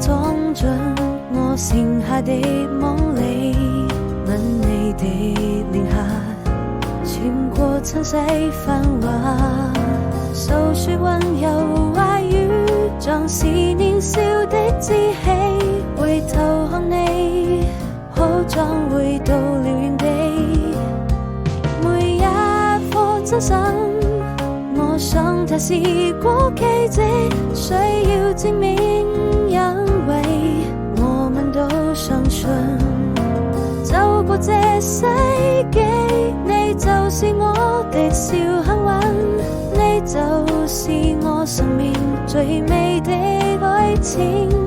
裝進我剩下的夢裡，吻你的臉頰，穿過塵世繁華，訴說溫柔話語，像是年少的志氣。回頭看你，好像回到了原地，每一顆真心，我想它是過奇蹟，需要證明，因為我們都相信，走過這世紀，你就是我的小幸運，你就是我生命最美的愛情。